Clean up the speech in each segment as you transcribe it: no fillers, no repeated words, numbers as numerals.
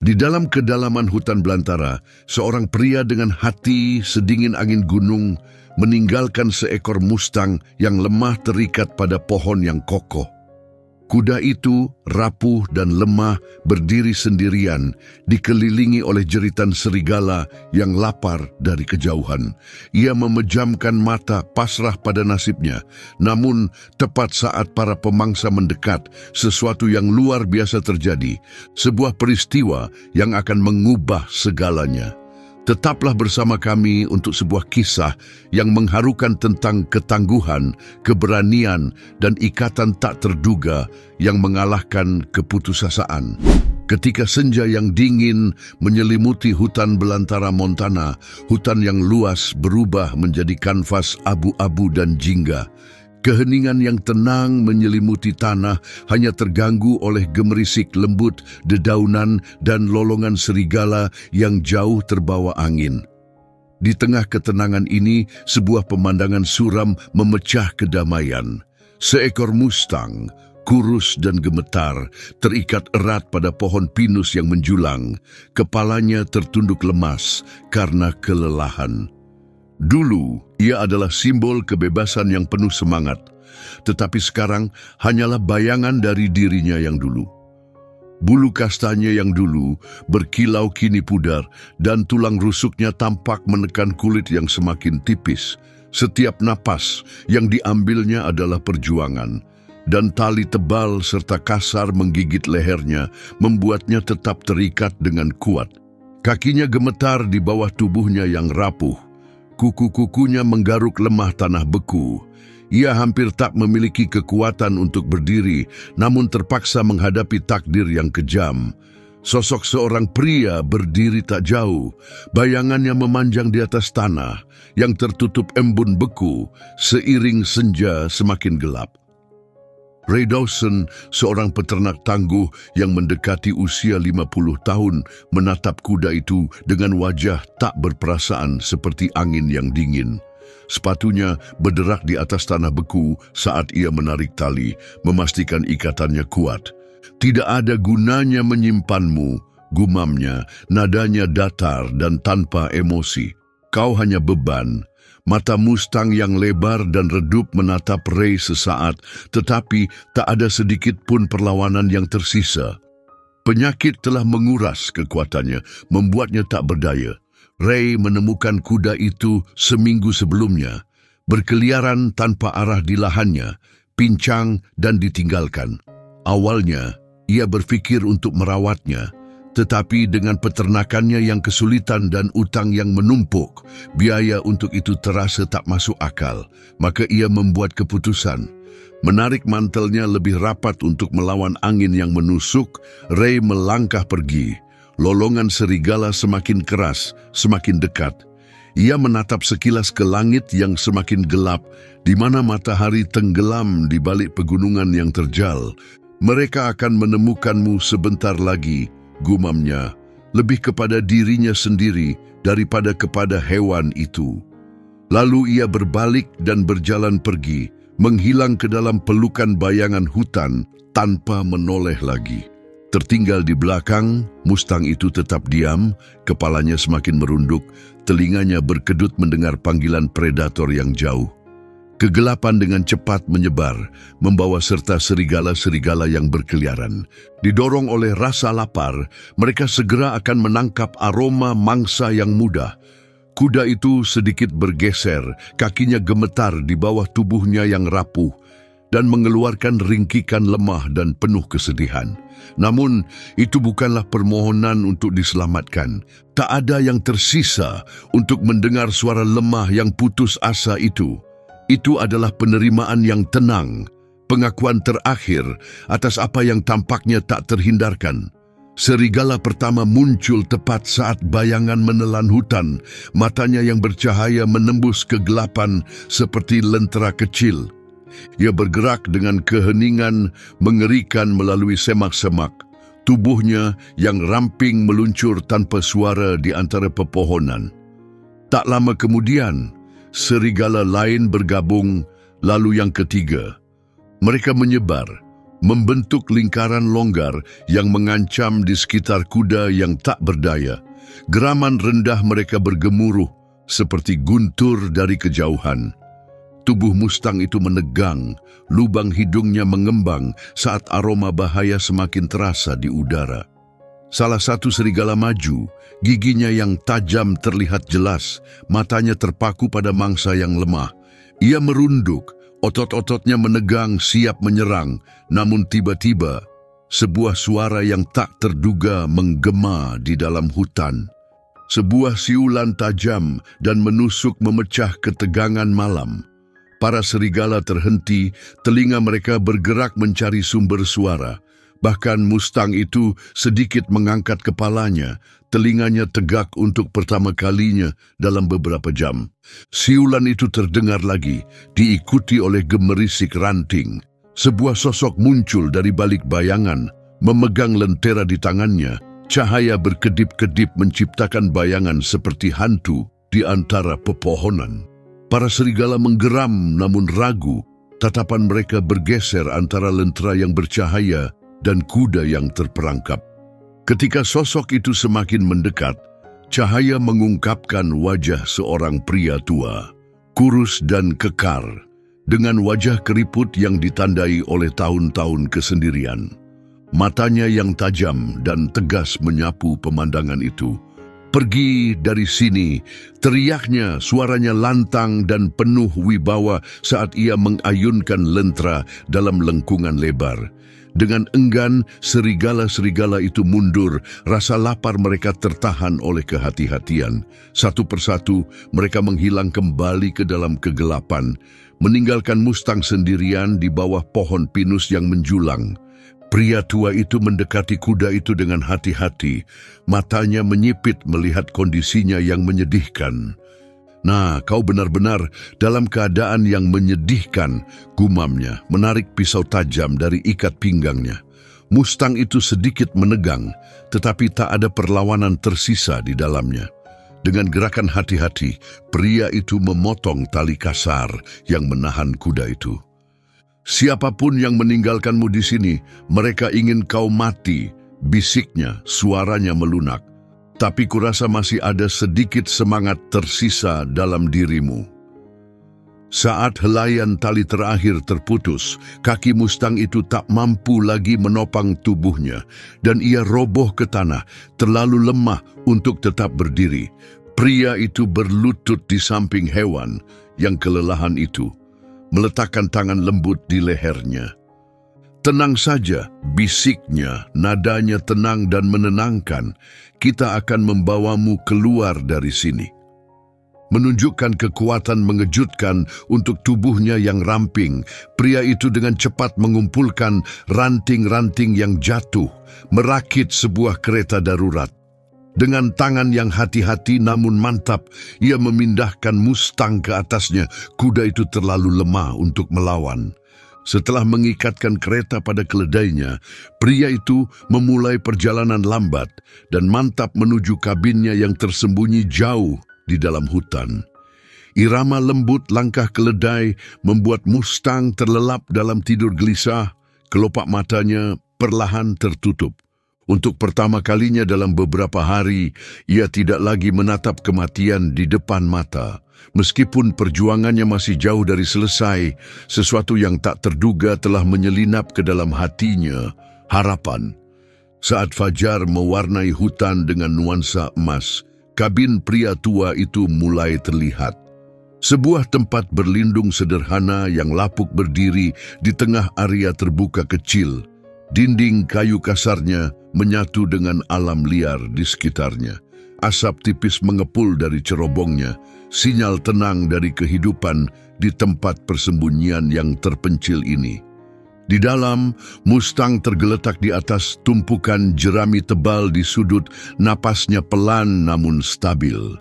Di dalam kedalaman hutan belantara, seorang pria dengan hati sedingin angin gunung meninggalkan seekor mustang yang lemah terikat pada pohon yang kokoh. Kuda itu rapuh dan lemah berdiri sendirian, dikelilingi oleh jeritan serigala yang lapar dari kejauhan. Ia memejamkan mata pasrah pada nasibnya. Namun, tepat saat para pemangsa mendekat, sesuatu yang luar biasa terjadi. Sebuah peristiwa yang akan mengubah segalanya. Tetaplah bersama kami untuk sebuah kisah yang mengharukan tentang ketangguhan, keberanian, dan ikatan tak terduga yang mengalahkan keputusasaan. Ketika senja yang dingin menyelimuti hutan belantara Montana, hutan yang luas berubah menjadi kanvas abu-abu dan jingga. Keheningan yang tenang menyelimuti tanah hanya terganggu oleh gemerisik lembut dedaunan dan lolongan serigala yang jauh terbawa angin. Di tengah ketenangan ini, sebuah pemandangan suram memecah kedamaian. Seekor mustang, kurus dan gemetar, terikat erat pada pohon pinus yang menjulang. Kepalanya tertunduk lemas karena kelelahan. Dulu, ia adalah simbol kebebasan yang penuh semangat, tetapi sekarang hanyalah bayangan dari dirinya yang dulu. Bulu kastanya yang dulu berkilau kini pudar dan tulang rusuknya tampak menekan kulit yang semakin tipis. Setiap napas yang diambilnya adalah perjuangan, dan tali tebal serta kasar menggigit lehernya membuatnya tetap terikat dengan kuat. Kakinya gemetar di bawah tubuhnya yang rapuh. Kuku-kukunya menggaruk lemah tanah beku. Ia hampir tak memiliki kekuatan untuk berdiri, namun terpaksa menghadapi takdir yang kejam. Sosok seorang pria berdiri tak jauh, bayangannya memanjang di atas tanah yang tertutup embun beku seiring senja semakin gelap. Ray Dawson, seorang peternak tangguh yang mendekati usia 50 tahun, menatap kuda itu dengan wajah tak berperasaan seperti angin yang dingin. Sepatunya berderak di atas tanah beku saat ia menarik tali, memastikan ikatannya kuat. "Tidak ada gunanya menyimpanmu," gumamnya, nadanya datar dan tanpa emosi. "Kau hanya beban." Mata mustang yang lebar dan redup menatap Ray sesaat, tetapi tak ada sedikit pun perlawanan yang tersisa. Penyakit telah menguras kekuatannya, membuatnya tak berdaya. Ray menemukan kuda itu seminggu sebelumnya, berkeliaran tanpa arah di lahannya, pincang dan ditinggalkan. Awalnya, ia berpikir untuk merawatnya, tetapi dengan peternakannya yang kesulitan dan utang yang menumpuk, biaya untuk itu terasa tak masuk akal. Maka ia membuat keputusan. Menarik mantelnya lebih rapat untuk melawan angin yang menusuk, Ray melangkah pergi. Lolongan serigala semakin keras, semakin dekat. Ia menatap sekilas ke langit yang semakin gelap, di mana matahari tenggelam di balik pegunungan yang terjal. "Mereka akan menemukanmu sebentar lagi," gumamnya, lebih kepada dirinya sendiri daripada kepada hewan itu. Lalu ia berbalik dan berjalan pergi, menghilang ke dalam pelukan bayangan hutan tanpa menoleh lagi. Tertinggal di belakang, mustang itu tetap diam, kepalanya semakin merunduk, telinganya berkedut mendengar panggilan predator yang jauh. Kegelapan dengan cepat menyebar, membawa serta serigala-serigala yang berkeliaran. Didorong oleh rasa lapar, mereka segera akan menangkap aroma mangsa yang mudah. Kuda itu sedikit bergeser, kakinya gemetar di bawah tubuhnya yang rapuh, dan mengeluarkan ringkikan lemah dan penuh kesedihan. Namun, itu bukanlah permohonan untuk diselamatkan. Tak ada yang tersisa untuk mendengar suara lemah yang putus asa itu. Itu adalah penerimaan yang tenang, pengakuan terakhir atas apa yang tampaknya tak terhindarkan. Serigala pertama muncul tepat saat bayangan menelan hutan, matanya yang bercahaya menembus kegelapan seperti lentera kecil. Ia bergerak dengan keheningan mengerikan melalui semak-semak. Tubuhnya yang ramping meluncur tanpa suara di antara pepohonan. Tak lama kemudian, serigala lain bergabung, lalu yang ketiga. Mereka menyebar, membentuk lingkaran longgar yang mengancam di sekitar kuda yang tak berdaya. Geraman rendah mereka bergemuruh seperti guntur dari kejauhan. Tubuh Mustang itu menegang, lubang hidungnya mengembang saat aroma bahaya semakin terasa di udara. Salah satu serigala maju, giginya yang tajam terlihat jelas, matanya terpaku pada mangsa yang lemah. Ia merunduk, otot-ototnya menegang siap menyerang, namun tiba-tiba sebuah suara yang tak terduga menggema di dalam hutan. Sebuah siulan tajam dan menusuk memecah ketegangan malam. Para serigala terhenti, telinga mereka bergerak mencari sumber suara. Bahkan Mustang itu sedikit mengangkat kepalanya, telinganya tegak untuk pertama kalinya dalam beberapa jam. Siulan itu terdengar lagi, diikuti oleh gemerisik ranting. Sebuah sosok muncul dari balik bayangan, memegang lentera di tangannya. Cahaya berkedip-kedip menciptakan bayangan seperti hantu di antara pepohonan. Para serigala menggeram namun ragu, tatapan mereka bergeser antara lentera yang bercahaya dan kuda yang terperangkap. Ketika sosok itu semakin mendekat, cahaya mengungkapkan wajah seorang pria tua, kurus dan kekar, dengan wajah keriput yang ditandai oleh tahun-tahun kesendirian. Matanya yang tajam dan tegas menyapu pemandangan itu. "Pergi dari sini," teriaknya, suaranya lantang dan penuh wibawa saat ia mengayunkan lentera dalam lengkungan lebar. Dengan enggan, serigala-serigala itu mundur, rasa lapar mereka tertahan oleh kehati-hatian. Satu persatu, mereka menghilang kembali ke dalam kegelapan, meninggalkan Mustang sendirian di bawah pohon pinus yang menjulang. Pria tua itu mendekati kuda itu dengan hati-hati, matanya menyipit melihat kondisinya yang menyedihkan. "Nah, kau benar-benar dalam keadaan yang menyedihkan," gumamnya, menarik pisau tajam dari ikat pinggangnya. Mustang itu sedikit menegang, tetapi tak ada perlawanan tersisa di dalamnya. Dengan gerakan hati-hati, pria itu memotong tali kasar yang menahan kuda itu. "Siapapun yang meninggalkanmu di sini, mereka ingin kau mati," bisiknya, suaranya melunak. "Tapi kurasa masih ada sedikit semangat tersisa dalam dirimu." Saat helaian tali terakhir terputus, kaki Mustang itu tak mampu lagi menopang tubuhnya, dan ia roboh ke tanah, terlalu lemah untuk tetap berdiri. Pria itu berlutut di samping hewan yang kelelahan itu, meletakkan tangan lembut di lehernya. "Tenang saja," bisiknya, nadanya tenang dan menenangkan. "Kita akan membawamu keluar dari sini." Menunjukkan kekuatan mengejutkan untuk tubuhnya yang ramping, pria itu dengan cepat mengumpulkan ranting-ranting yang jatuh, merakit sebuah kereta darurat. Dengan tangan yang hati-hati namun mantap, ia memindahkan Mustang ke atasnya. Kuda itu terlalu lemah untuk melawan. Setelah mengikatkan kereta pada keledainya, pria itu memulai perjalanan lambat dan mantap menuju kabinnya yang tersembunyi jauh di dalam hutan. Irama lembut langkah keledai membuat Mustang terlelap dalam tidur gelisah. Kelopak matanya perlahan tertutup. Untuk pertama kalinya dalam beberapa hari, ia tidak lagi menatap kematian di depan mata. Meskipun perjuangannya masih jauh dari selesai, sesuatu yang tak terduga telah menyelinap ke dalam hatinya, harapan. Saat fajar mewarnai hutan dengan nuansa emas, kabin pria tua itu mulai terlihat. Sebuah tempat berlindung sederhana yang lapuk berdiri di tengah area terbuka kecil. Dinding kayu kasarnya menyatu dengan alam liar di sekitarnya. Asap tipis mengepul dari cerobongnya, sinyal tenang dari kehidupan di tempat persembunyian yang terpencil ini. Di dalam, Mustang tergeletak di atas tumpukan jerami tebal di sudut, napasnya pelan namun stabil.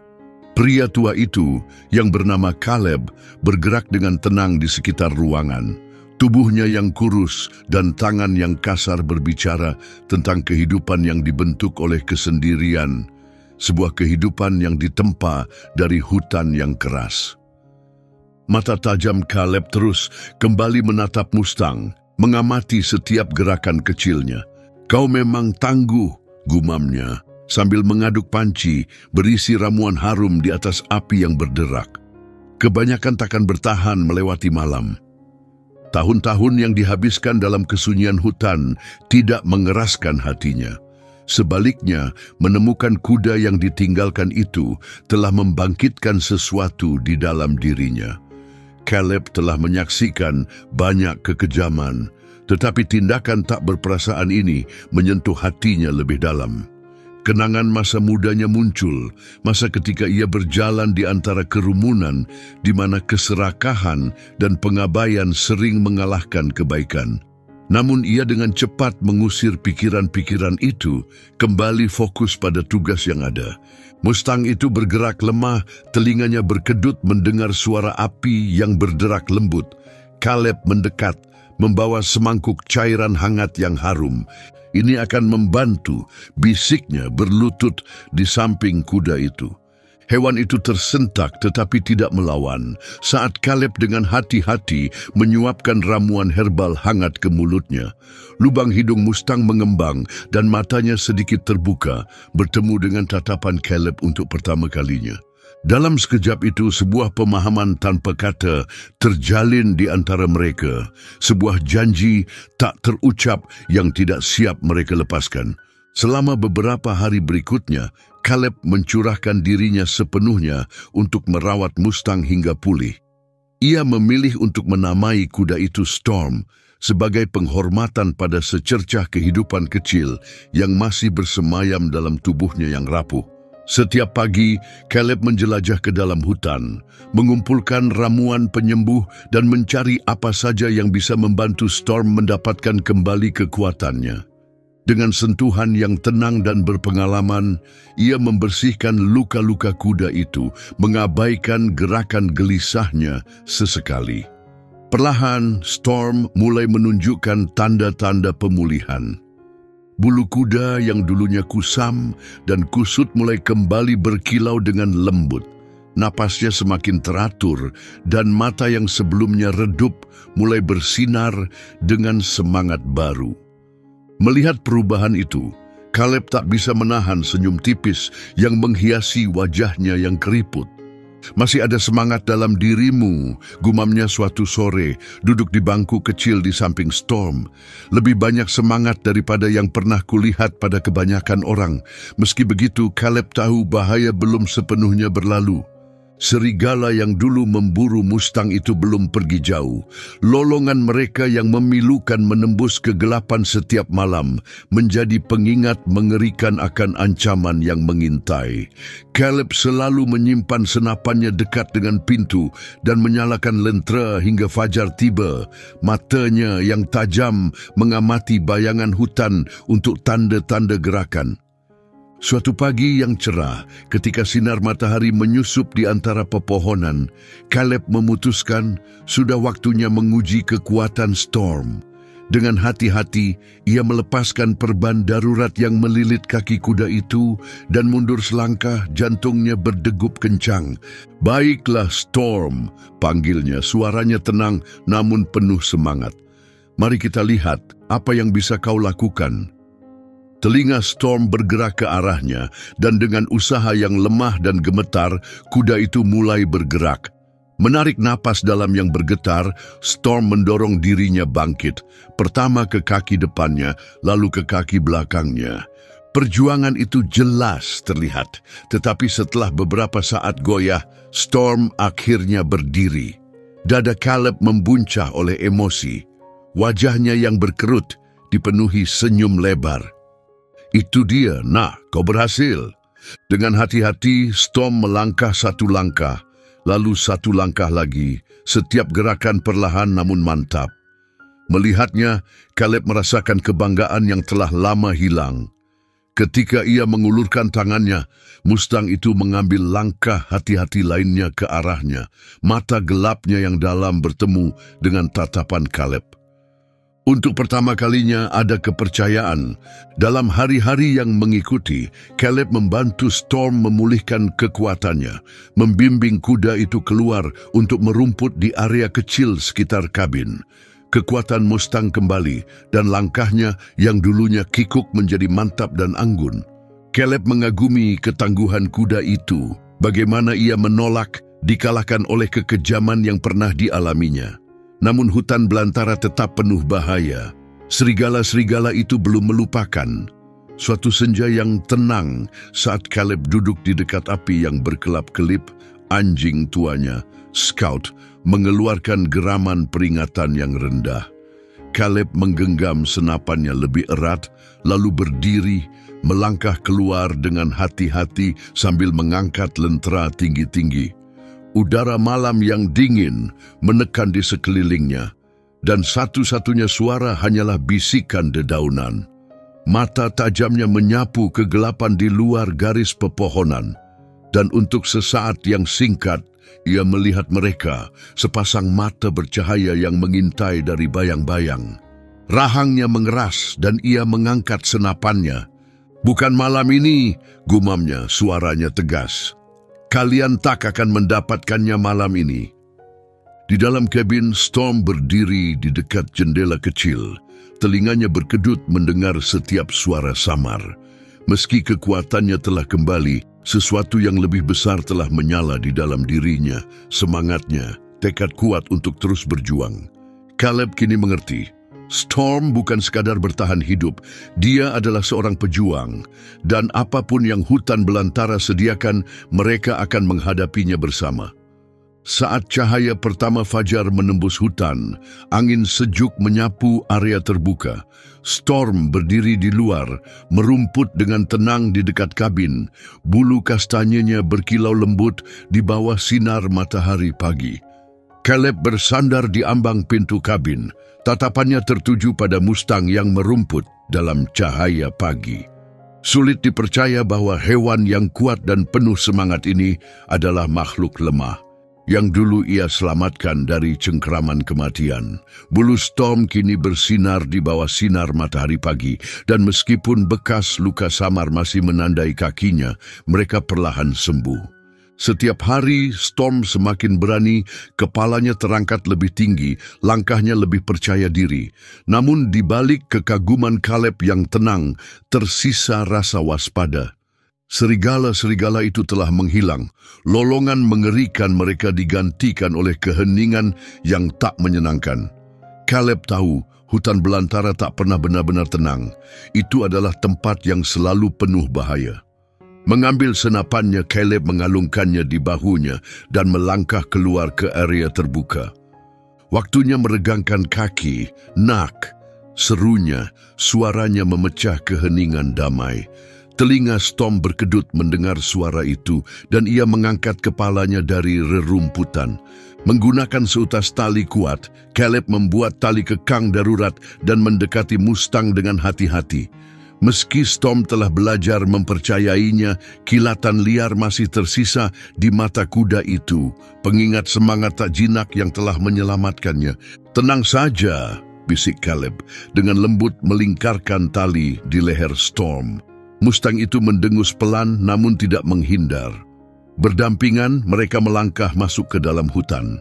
Pria tua itu, yang bernama Caleb, bergerak dengan tenang di sekitar ruangan. Tubuhnya yang kurus dan tangan yang kasar berbicara tentang kehidupan yang dibentuk oleh kesendirian, sebuah kehidupan yang ditempa dari hutan yang keras. Mata tajam Caleb terus kembali menatap Mustang. mengamati setiap gerakan kecilnya. "Kau memang tangguh," gumamnya, sambil mengaduk panci berisi ramuan harum di atas api yang berderak. Kebanyakan takkan bertahan melewati malam. Tahun-tahun yang dihabiskan dalam kesunyian hutan tidak mengeraskan hatinya. Sebaliknya, menemukan kuda yang ditinggalkan itu telah membangkitkan sesuatu di dalam dirinya. Caleb telah menyaksikan banyak kekejaman, tetapi tindakan tak berperasaan ini menyentuh hatinya lebih dalam. Kenangan masa mudanya muncul, masa ketika ia berjalan di antara kerumunan di mana keserakahan dan pengabaian sering mengalahkan kebaikan. Namun ia dengan cepat mengusir pikiran-pikiran itu, kembali fokus pada tugas yang ada. Mustang itu bergerak lemah, telinganya berkedut mendengar suara api yang berderak lembut. Caleb mendekat, membawa semangkuk cairan hangat yang harum. "Ini akan membantu," bisiknya berlutut di samping kuda itu. Hewan itu tersentak tetapi tidak melawan saat Caleb dengan hati-hati menyuapkan ramuan herbal hangat ke mulutnya. Lubang hidung Mustang mengembang dan matanya sedikit terbuka, bertemu dengan tatapan Caleb untuk pertama kalinya. Dalam sekejap itu, sebuah pemahaman tanpa kata terjalin di antara mereka, sebuah janji tak terucap yang tidak siap mereka lepaskan. Selama beberapa hari berikutnya, Caleb mencurahkan dirinya sepenuhnya untuk merawat Mustang hingga pulih. Ia memilih untuk menamai kuda itu Storm sebagai penghormatan pada secercah kehidupan kecil yang masih bersemayam dalam tubuhnya yang rapuh. Setiap pagi, Caleb menjelajah ke dalam hutan, mengumpulkan ramuan penyembuh dan mencari apa saja yang bisa membantu Storm mendapatkan kembali kekuatannya. Dengan sentuhan yang tenang dan berpengalaman, ia membersihkan luka-luka kuda itu, mengabaikan gerakan gelisahnya sesekali. Perlahan, Storm mulai menunjukkan tanda-tanda pemulihan. Bulu kuda yang dulunya kusam dan kusut mulai kembali berkilau dengan lembut. Napasnya semakin teratur dan mata yang sebelumnya redup mulai bersinar dengan semangat baru. Melihat perubahan itu, Caleb tak bisa menahan senyum tipis yang menghiasi wajahnya yang keriput. "Masih ada semangat dalam dirimu," gumamnya suatu sore, duduk di bangku kecil di samping Storm. "Lebih banyak semangat daripada yang pernah kulihat pada kebanyakan orang." Meski begitu, Caleb tahu bahaya belum sepenuhnya berlalu. Serigala yang dulu memburu Mustang itu belum pergi jauh. Lolongan mereka yang memilukan menembus kegelapan setiap malam menjadi pengingat mengerikan akan ancaman yang mengintai. Caleb selalu menyimpan senapannya dekat dengan pintu dan menyalakan lentera hingga fajar tiba. Matanya yang tajam mengamati bayangan hutan untuk tanda-tanda gerakan. Suatu pagi yang cerah, ketika sinar matahari menyusup di antara pepohonan, Caleb memutuskan sudah waktunya menguji kekuatan Storm. Dengan hati-hati, ia melepaskan perban darurat yang melilit kaki kuda itu dan mundur selangkah, jantungnya berdegup kencang. "Baiklah Storm," panggilnya, suaranya tenang namun penuh semangat. "Mari kita lihat apa yang bisa kau lakukan." Telinga Storm bergerak ke arahnya, dan dengan usaha yang lemah dan gemetar, kuda itu mulai bergerak. Menarik napas dalam yang bergetar, Storm mendorong dirinya bangkit, pertama ke kaki depannya, lalu ke kaki belakangnya. Perjuangan itu jelas terlihat, tetapi setelah beberapa saat goyah, Storm akhirnya berdiri. Dada Caleb membuncah oleh emosi. Wajahnya yang berkerut dipenuhi senyum lebar. "Itu dia, kau berhasil." Dengan hati-hati, Storm melangkah satu langkah, lalu satu langkah lagi, setiap gerakan perlahan namun mantap. Melihatnya, Caleb merasakan kebanggaan yang telah lama hilang. Ketika ia mengulurkan tangannya, Mustang itu mengambil langkah hati-hati lainnya ke arahnya. Mata gelapnya yang dalam bertemu dengan tatapan Caleb. Untuk pertama kalinya ada kepercayaan. Dalam hari-hari yang mengikuti, Caleb membantu Storm memulihkan kekuatannya, membimbing kuda itu keluar untuk merumput di area kecil sekitar kabin. Kekuatan Mustang kembali dan langkahnya yang dulunya kikuk menjadi mantap dan anggun. Caleb mengagumi ketangguhan kuda itu, bagaimana ia menolak dikalahkan oleh kekejaman yang pernah dialaminya. Namun hutan belantara tetap penuh bahaya. Serigala-serigala itu belum melupakan. Suatu senja yang tenang saat Caleb duduk di dekat api yang berkelap-kelip, anjing tuanya, Scout, mengeluarkan geraman peringatan yang rendah. Caleb menggenggam senapannya lebih erat, lalu berdiri, melangkah keluar dengan hati-hati sambil mengangkat lentera tinggi-tinggi. Udara malam yang dingin menekan di sekelilingnya, dan satu-satunya suara hanyalah bisikan dedaunan. Mata tajamnya menyapu kegelapan di luar garis pepohonan, dan untuk sesaat yang singkat, ia melihat mereka, sepasang mata bercahaya yang mengintai dari bayang-bayang. Rahangnya mengeras dan ia mengangkat senapannya. "Bukan malam ini," gumamnya, suaranya tegas. "Kalian tak akan mendapatkannya malam ini." Di dalam kabin, Storm berdiri di dekat jendela kecil. Telinganya berkedut mendengar setiap suara samar. Meski kekuatannya telah kembali, sesuatu yang lebih besar telah menyala di dalam dirinya, semangatnya, tekad kuat untuk terus berjuang. Caleb kini mengerti, Storm bukan sekadar bertahan hidup, dia adalah seorang pejuang, dan apapun yang hutan belantara sediakan, mereka akan menghadapinya bersama. Saat cahaya pertama fajar menembus hutan, angin sejuk menyapu area terbuka. Storm berdiri di luar, merumput dengan tenang di dekat kabin. Bulu kastanyenya berkilau lembut di bawah sinar matahari pagi. Caleb bersandar di ambang pintu kabin. Tatapannya tertuju pada Mustang yang merumput dalam cahaya pagi. Sulit dipercaya bahwa hewan yang kuat dan penuh semangat ini adalah makhluk lemah yang dulu ia selamatkan dari cengkraman kematian. Bulu Storm kini bersinar di bawah sinar matahari pagi, dan meskipun bekas luka samar masih menandai kakinya, mereka perlahan sembuh. Setiap hari, Storm semakin berani, kepalanya terangkat lebih tinggi, langkahnya lebih percaya diri. Namun di balik kekaguman Caleb yang tenang, tersisa rasa waspada. Serigala-serigala itu telah menghilang. Lolongan mengerikan mereka digantikan oleh keheningan yang tak menyenangkan. Caleb tahu hutan belantara tak pernah benar-benar tenang. Itu adalah tempat yang selalu penuh bahaya. Mengambil senapannya, Caleb mengalungkannya di bahunya dan melangkah keluar ke area terbuka. Waktunya meregangkan kaki, nak, serunya, suaranya memecah keheningan damai. Telinga Storm berkedut mendengar suara itu dan ia mengangkat kepalanya dari rerumputan. Menggunakan seutas tali kuat, Caleb membuat tali kekang darurat dan mendekati Mustang dengan hati-hati. Meski Storm telah belajar mempercayainya, kilatan liar masih tersisa di mata kuda itu, pengingat semangat tak jinak yang telah menyelamatkannya. "Tenang saja," bisik Caleb, dengan lembut melingkarkan tali di leher Storm. Mustang itu mendengus pelan namun tidak menghindar. Berdampingan, mereka melangkah masuk ke dalam hutan.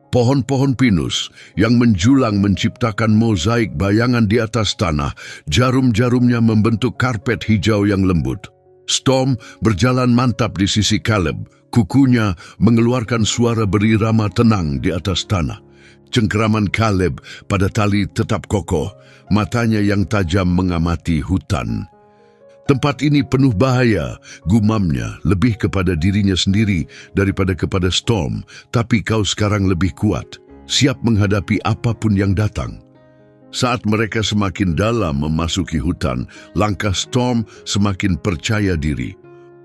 Pohon-pohon pinus yang menjulang menciptakan mozaik bayangan di atas tanah, jarum-jarumnya membentuk karpet hijau yang lembut. Storm berjalan mantap di sisi Caleb, kukunya mengeluarkan suara berirama tenang di atas tanah. Cengkeraman Caleb pada tali tetap kokoh, matanya yang tajam mengamati hutan. "Tempat ini penuh bahaya," gumamnya, lebih kepada dirinya sendiri daripada kepada Storm. "Tapi kau sekarang lebih kuat, siap menghadapi apapun yang datang." Saat mereka semakin dalam memasuki hutan, langkah Storm semakin percaya diri.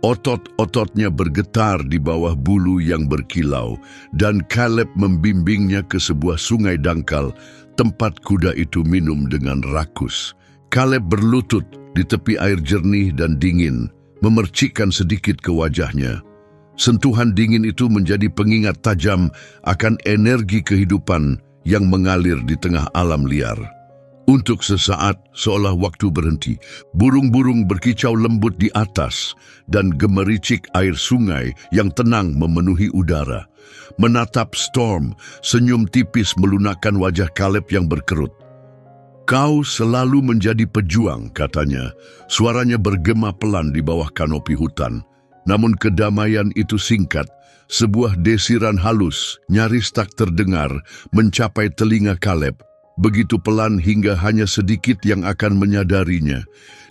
Otot-ototnya bergetar di bawah bulu yang berkilau, dan Caleb membimbingnya ke sebuah sungai dangkal, tempat kuda itu minum dengan rakus. Caleb berlutut di tepi air jernih dan dingin, memercikkan sedikit ke wajahnya. Sentuhan dingin itu menjadi pengingat tajam akan energi kehidupan yang mengalir di tengah alam liar. Untuk sesaat, seolah waktu berhenti, burung-burung berkicau lembut di atas dan gemericik air sungai yang tenang memenuhi udara. Menatap Storm, senyum tipis melunakkan wajah Caleb yang berkerut. "Kau selalu menjadi pejuang," katanya. Suaranya bergema pelan di bawah kanopi hutan. Namun kedamaian itu singkat. Sebuah desiran halus, nyaris tak terdengar, mencapai telinga Caleb. Begitu pelan hingga hanya sedikit yang akan menyadarinya.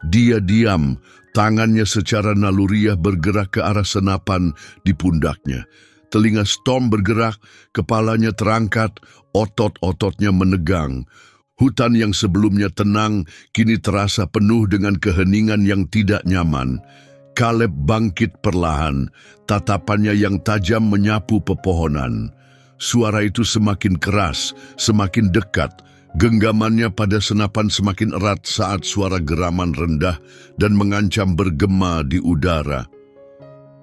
Dia diam, tangannya secara naluriah bergerak ke arah senapan di pundaknya. Telinga Storm bergerak, kepalanya terangkat, otot-ototnya menegang. Hutan yang sebelumnya tenang kini terasa penuh dengan keheningan yang tidak nyaman. Caleb bangkit perlahan, tatapannya yang tajam menyapu pepohonan. Suara itu semakin keras, semakin dekat. Genggamannya pada senapan semakin erat saat suara geraman rendah dan mengancam bergema di udara.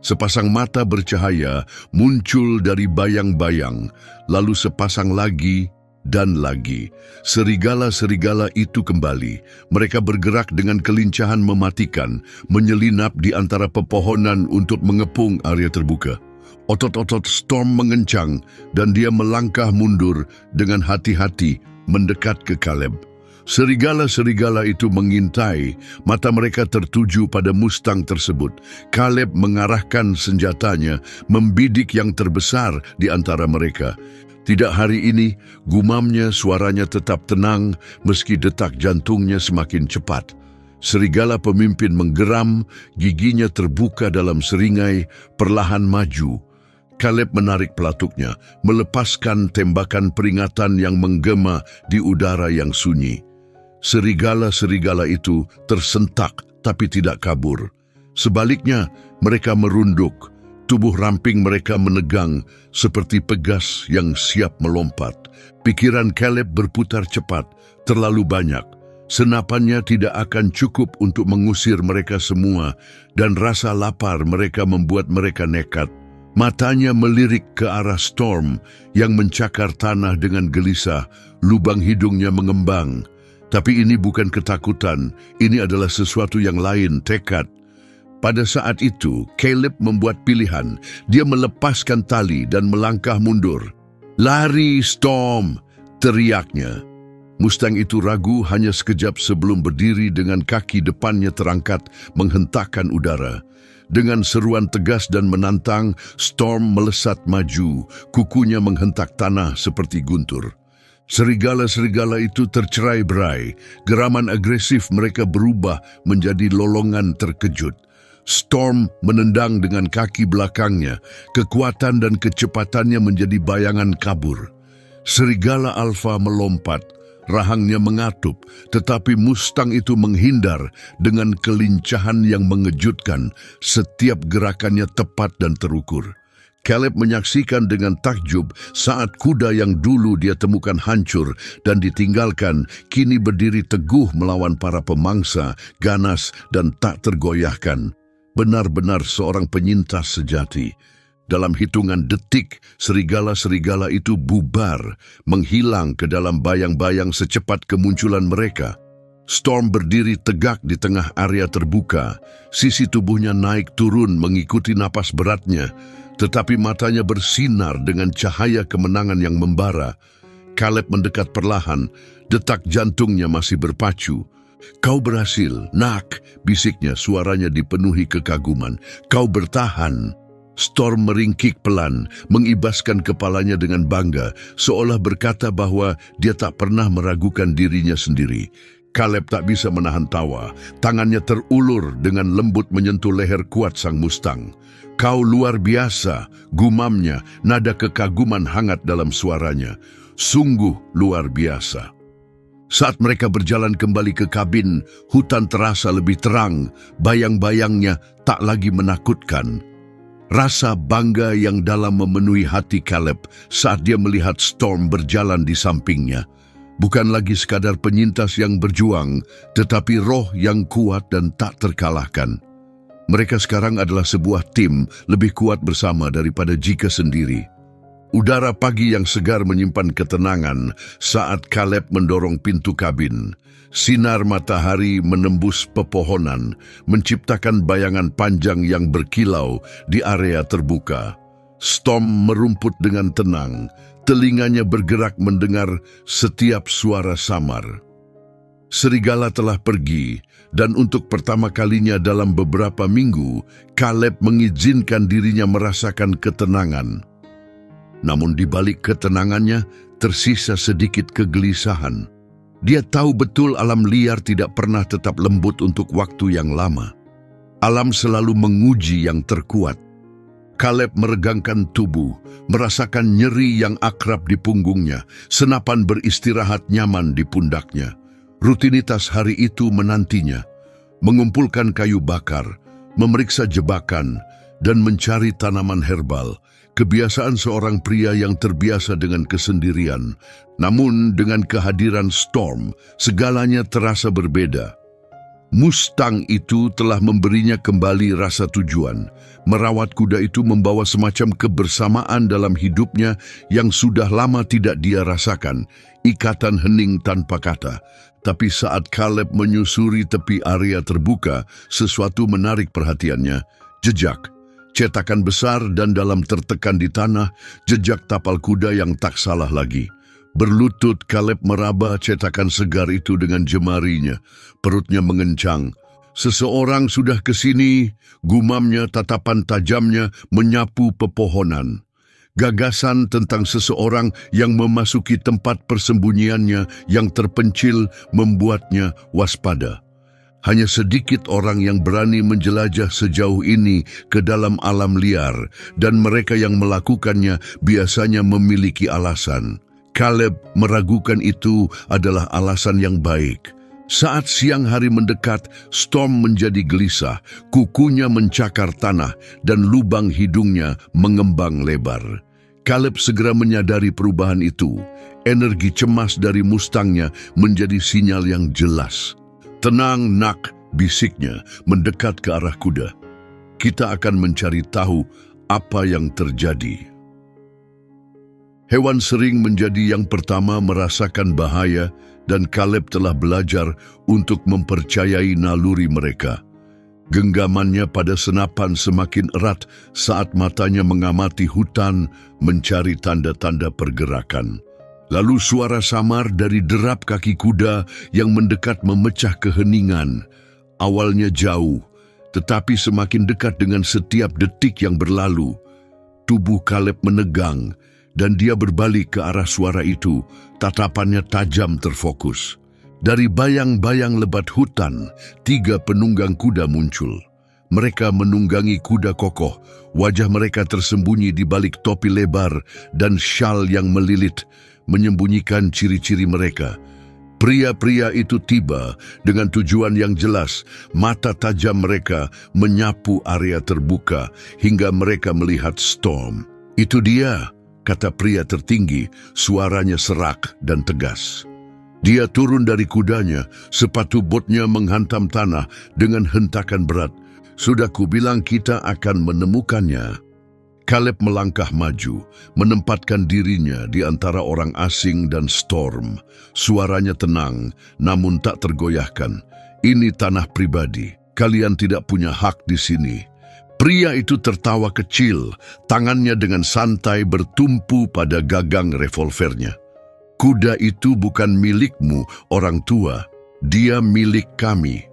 Sepasang mata bercahaya muncul dari bayang-bayang, lalu sepasang lagi dan lagi. Serigala-serigala itu kembali. Mereka bergerak dengan kelincahan mematikan, menyelinap di antara pepohonan untuk mengepung area terbuka. Otot-otot Storm mengencang dan dia melangkah mundur dengan hati-hati mendekat ke Caleb. Serigala-serigala itu mengintai, mata mereka tertuju pada Mustang tersebut. Caleb mengarahkan senjatanya, membidik yang terbesar di antara mereka. Tidak hari ini, gumamnya suaranya tetap tenang meski detak jantungnya semakin cepat. Serigala pemimpin menggeram, giginya terbuka dalam seringai, perlahan maju. Caleb menarik pelatuknya, melepaskan tembakan peringatan yang menggema di udara yang sunyi. Serigala-serigala itu tersentak tapi tidak kabur. Sebaliknya, mereka merunduk. Tubuh ramping mereka menegang seperti pegas yang siap melompat. Pikiran Caleb berputar cepat, terlalu banyak. Senapannya tidak akan cukup untuk mengusir mereka semua, dan rasa lapar mereka membuat mereka nekat. Matanya melirik ke arah Storm yang mencakar tanah dengan gelisah, lubang hidungnya mengembang. Tapi ini bukan ketakutan, ini adalah sesuatu yang lain, tekad. Pada saat itu, Caleb membuat pilihan. Dia melepaskan tali dan melangkah mundur. "Lari, Storm!" teriaknya. Mustang itu ragu hanya sekejap sebelum berdiri dengan kaki depannya terangkat, menghentakkan udara. Dengan seruan tegas dan menantang, Storm melesat maju, kukunya menghentak tanah seperti guntur. Serigala-serigala itu tercerai-berai, geraman agresif mereka berubah menjadi lolongan terkejut. Storm menendang dengan kaki belakangnya, kekuatan dan kecepatannya menjadi bayangan kabur. Serigala alfa melompat, rahangnya mengatup, tetapi Mustang itu menghindar dengan kelincahan yang mengejutkan. Setiap gerakannya tepat dan terukur. Caleb menyaksikan dengan takjub saat kuda yang dulu dia temukan hancur dan ditinggalkan, kini berdiri teguh melawan para pemangsa, ganas dan tak tergoyahkan. Benar-benar seorang penyintas sejati. Dalam hitungan detik, serigala-serigala itu bubar, menghilang ke dalam bayang-bayang secepat kemunculan mereka. Storm berdiri tegak di tengah area terbuka. Sisi tubuhnya naik turun mengikuti napas beratnya, tetapi matanya bersinar dengan cahaya kemenangan yang membara. Caleb mendekat perlahan, detak jantungnya masih berpacu. "Kau berhasil, nak," bisiknya, suaranya dipenuhi kekaguman. "Kau bertahan." Storm meringkik pelan, mengibaskan kepalanya dengan bangga, seolah berkata bahwa dia tak pernah meragukan dirinya sendiri. Caleb tak bisa menahan tawa. Tangannya terulur dengan lembut menyentuh leher kuat sang Mustang. "Kau luar biasa," gumamnya, nada kekaguman hangat dalam suaranya. "Sungguh luar biasa." Saat mereka berjalan kembali ke kabin, hutan terasa lebih terang, bayang-bayangnya tak lagi menakutkan. Rasa bangga yang dalam memenuhi hati Caleb saat dia melihat Storm berjalan di sampingnya. Bukan lagi sekadar penyintas yang berjuang, tetapi roh yang kuat dan tak terkalahkan. Mereka sekarang adalah sebuah tim lebih kuat bersama daripada jika sendiri. Udara pagi yang segar menyimpan ketenangan saat Kaleb mendorong pintu kabin. Sinar matahari menembus pepohonan, menciptakan bayangan panjang yang berkilau di area terbuka. Storm merumput dengan tenang, telinganya bergerak mendengar setiap suara samar. Serigala telah pergi, dan untuk pertama kalinya dalam beberapa minggu, Kaleb mengizinkan dirinya merasakan ketenangan. Namun di balik ketenangannya, tersisa sedikit kegelisahan. Dia tahu betul alam liar tidak pernah tetap lembut untuk waktu yang lama. Alam selalu menguji yang terkuat. Kaleb meregangkan tubuh, merasakan nyeri yang akrab di punggungnya, senapan beristirahat nyaman di pundaknya. Rutinitas hari itu menantinya, mengumpulkan kayu bakar, memeriksa jebakan, dan mencari tanaman herbal. Kebiasaan seorang pria yang terbiasa dengan kesendirian. Namun dengan kehadiran Storm, segalanya terasa berbeda. Mustang itu telah memberinya kembali rasa tujuan. Merawat kuda itu membawa semacam kebersamaan dalam hidupnya yang sudah lama tidak dia rasakan. Ikatan hening tanpa kata. Tapi saat Kaleb menyusuri tepi area terbuka, sesuatu menarik perhatiannya. Jejak. Cetakan besar dan dalam tertekan di tanah, jejak tapal kuda yang tak salah lagi. Berlutut Kaleb meraba cetakan segar itu dengan jemarinya. Perutnya mengencang. Seseorang sudah ke sini, gumamnya, tatapan tajamnya menyapu pepohonan. Gagasan tentang seseorang yang memasuki tempat persembunyiannya yang terpencil membuatnya waspada. Hanya sedikit orang yang berani menjelajah sejauh ini ke dalam alam liar, dan mereka yang melakukannya biasanya memiliki alasan. Kaleb meragukan itu adalah alasan yang baik. Saat siang hari mendekat, Storm menjadi gelisah, kukunya mencakar tanah, dan lubang hidungnya mengembang lebar. Kaleb segera menyadari perubahan itu. Energi cemas dari Mustangnya menjadi sinyal yang jelas. "Tenang, nak," bisiknya mendekat ke arah kuda. "Kita akan mencari tahu apa yang terjadi." Hewan sering menjadi yang pertama merasakan bahaya, dan Kaleb telah belajar untuk mempercayai naluri mereka. Genggamannya pada senapan semakin erat saat matanya mengamati hutan mencari tanda-tanda pergerakan. Lalu suara samar dari derap kaki kuda yang mendekat memecah keheningan. Awalnya jauh, tetapi semakin dekat dengan setiap detik yang berlalu. Tubuh Kaleb menegang, dan dia berbalik ke arah suara itu, tatapannya tajam terfokus. Dari bayang-bayang lebat hutan, 3 penunggang kuda muncul. Mereka menunggangi kuda kokoh, wajah mereka tersembunyi di balik topi lebar dan syal yang melilit, menyembunyikan ciri-ciri mereka. Pria-pria itu tiba dengan tujuan yang jelas. Mata tajam mereka menyapu area terbuka hingga mereka melihat Storm. "Itu dia," kata pria tertinggi, suaranya serak dan tegas. Dia turun dari kudanya, sepatu botnya menghantam tanah dengan hentakan berat. "Sudah kubilang kita akan menemukannya." Kaleb melangkah maju, menempatkan dirinya di antara orang asing dan Storm. Suaranya tenang, namun tak tergoyahkan. "Ini tanah pribadi. Kalian tidak punya hak di sini." Pria itu tertawa kecil, tangannya dengan santai bertumpu pada gagang revolvernya. "Kuda itu bukan milikmu, orang tua. Dia milik kami.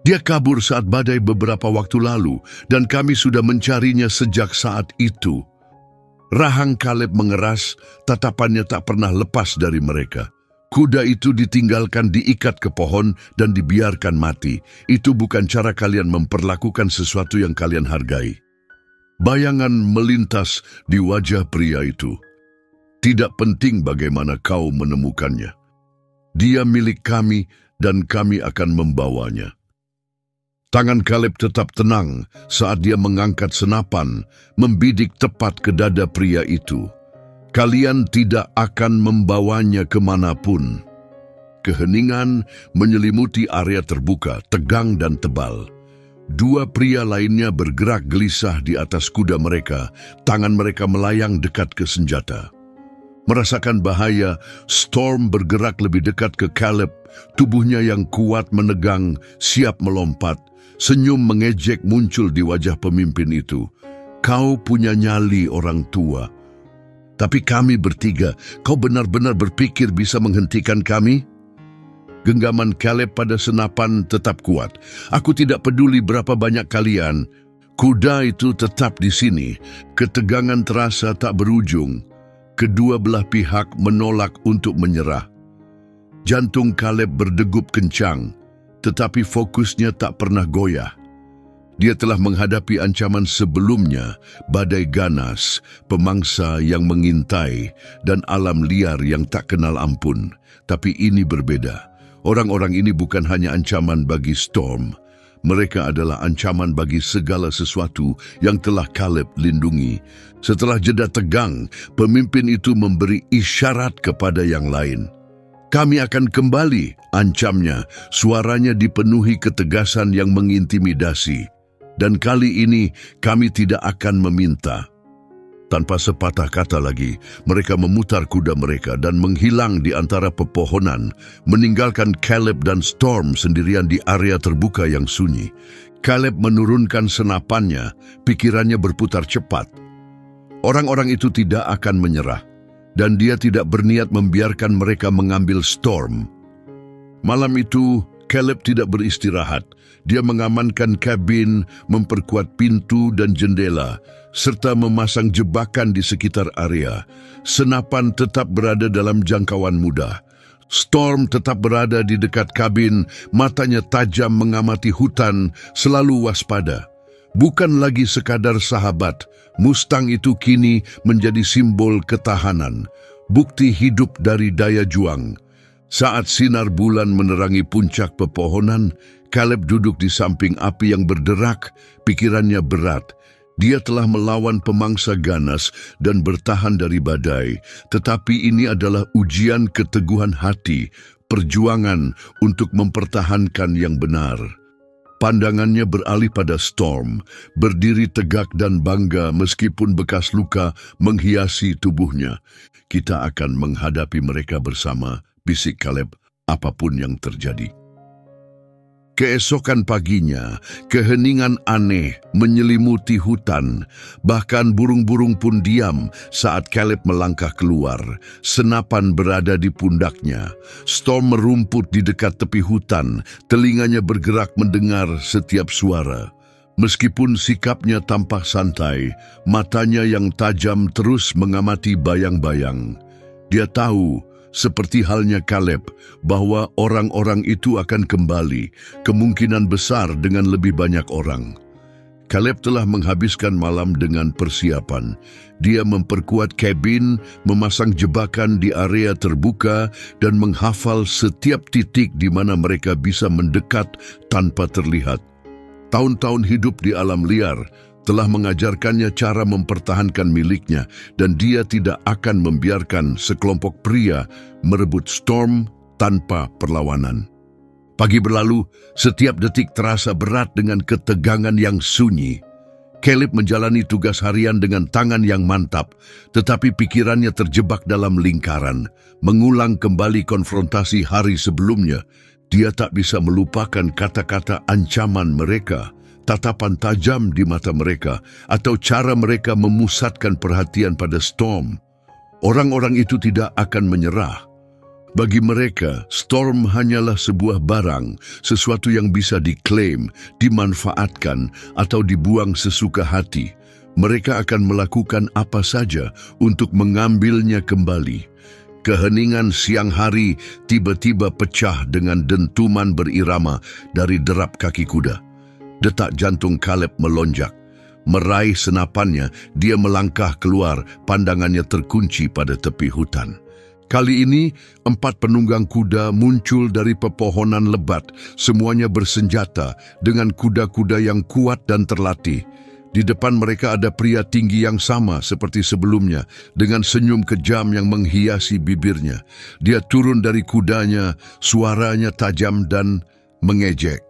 Dia kabur saat badai beberapa waktu lalu, dan kami sudah mencarinya sejak saat itu." Rahang Kaleb mengeras, tatapannya tak pernah lepas dari mereka. "Kuda itu ditinggalkan diikat ke pohon dan dibiarkan mati. Itu bukan cara kalian memperlakukan sesuatu yang kalian hargai." Bayangan melintas di wajah pria itu. "Tidak penting bagaimana kau menemukannya. Dia milik kami dan kami akan membawanya." Tangan Kaleb tetap tenang saat dia mengangkat senapan, membidik tepat ke dada pria itu. "Kalian tidak akan membawanya kemanapun." Keheningan menyelimuti area terbuka, tegang dan tebal. Dua pria lainnya bergerak gelisah di atas kuda mereka, tangan mereka melayang dekat ke senjata. Merasakan bahaya, Storm bergerak lebih dekat ke Caleb, tubuhnya yang kuat menegang, siap melompat. Senyum mengejek muncul di wajah pemimpin itu. Kau punya nyali, orang tua. Tapi kami bertiga, kau benar-benar berpikir bisa menghentikan kami? Genggaman Caleb pada senapan tetap kuat. Aku tidak peduli berapa banyak kalian. Kuda itu tetap di sini. Ketegangan terasa tak berujung. Kedua belah pihak menolak untuk menyerah. Jantung Caleb berdegup kencang, tetapi fokusnya tak pernah goyah. Dia telah menghadapi ancaman sebelumnya, badai ganas, pemangsa yang mengintai, dan alam liar yang tak kenal ampun. Tapi ini berbeda. Orang-orang ini bukan hanya ancaman bagi Storm. Mereka adalah ancaman bagi segala sesuatu yang telah Caleb lindungi. Setelah jeda tegang, pemimpin itu memberi isyarat kepada yang lain. Kami akan kembali, ancamnya. Suaranya dipenuhi ketegasan yang mengintimidasi. Dan kali ini kami tidak akan meminta. Tanpa sepatah kata lagi, mereka memutar kuda mereka dan menghilang di antara pepohonan, meninggalkan Caleb dan Storm sendirian di area terbuka yang sunyi. Caleb menurunkan senapannya, pikirannya berputar cepat. Orang-orang itu tidak akan menyerah, dan dia tidak berniat membiarkan mereka mengambil Storm. Malam itu, Caleb tidak beristirahat. Dia mengamankan kabin, memperkuat pintu dan jendela, serta memasang jebakan di sekitar area. Senapan tetap berada dalam jangkauan mudah. Storm tetap berada di dekat kabin, matanya tajam mengamati hutan, selalu waspada. Bukan lagi sekadar sahabat, Mustang itu kini menjadi simbol ketahanan, bukti hidup dari daya juang. Saat sinar bulan menerangi puncak pepohonan, Caleb duduk di samping api yang berderak, pikirannya berat. Dia telah melawan pemangsa ganas dan bertahan dari badai, tetapi ini adalah ujian keteguhan hati, perjuangan untuk mempertahankan yang benar. Pandangannya beralih pada Storm, berdiri tegak dan bangga meskipun bekas luka menghiasi tubuhnya. Kita akan menghadapi mereka bersama, bisik Caleb, apapun yang terjadi. Keesokan paginya, keheningan aneh menyelimuti hutan. Bahkan burung-burung pun diam saat Caleb melangkah keluar. Senapan berada di pundaknya. Storm merumput di dekat tepi hutan. Telinganya bergerak mendengar setiap suara. Meskipun sikapnya tampak santai, matanya yang tajam terus mengamati bayang-bayang. Dia tahu, seperti halnya Caleb, bahwa orang-orang itu akan kembali, kemungkinan besar dengan lebih banyak orang. Caleb telah menghabiskan malam dengan persiapan. Dia memperkuat kabin, memasang jebakan di area terbuka, dan menghafal setiap titik di mana mereka bisa mendekat tanpa terlihat. Tahun-tahun hidup di alam liar telah mengajarkannya cara mempertahankan miliknya, dan dia tidak akan membiarkan sekelompok pria merebut Storm tanpa perlawanan. Pagi berlalu, setiap detik terasa berat dengan ketegangan yang sunyi. Caleb menjalani tugas harian dengan tangan yang mantap, tetapi pikirannya terjebak dalam lingkaran, mengulang kembali konfrontasi hari sebelumnya. Dia tak bisa melupakan kata-kata ancaman mereka, tatapan tajam di mata mereka, atau cara mereka memusatkan perhatian pada Storm. Orang-orang itu tidak akan menyerah. Bagi mereka, Storm hanyalah sebuah barang, sesuatu yang bisa diklaim, dimanfaatkan, atau dibuang sesuka hati. Mereka akan melakukan apa saja untuk mengambilnya kembali. Keheningan siang hari tiba-tiba pecah dengan dentuman berirama dari derap kaki kuda. Detak jantung Caleb melonjak. Meraih senapannya, dia melangkah keluar, pandangannya terkunci pada tepi hutan. Kali ini, 4 penunggang kuda muncul dari pepohonan lebat, semuanya bersenjata dengan kuda-kuda yang kuat dan terlatih. Di depan mereka ada pria tinggi yang sama seperti sebelumnya, dengan senyum kejam yang menghiasi bibirnya. Dia turun dari kudanya, suaranya tajam dan mengejek.